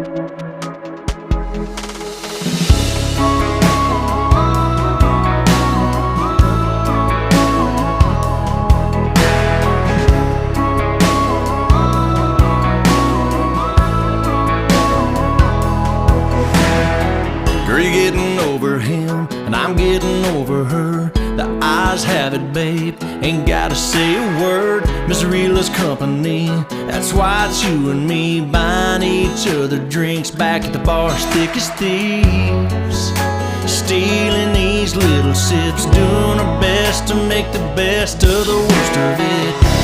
Girl, you're getting over him, and I'm getting over her. The eyes have it, babe, ain't gotta say a word. Misery loves company, that's why it's you and me, buying each other drinks back at the bar as thick as thieves. Stealing these little sips, doing our best to make the best of the worst of it.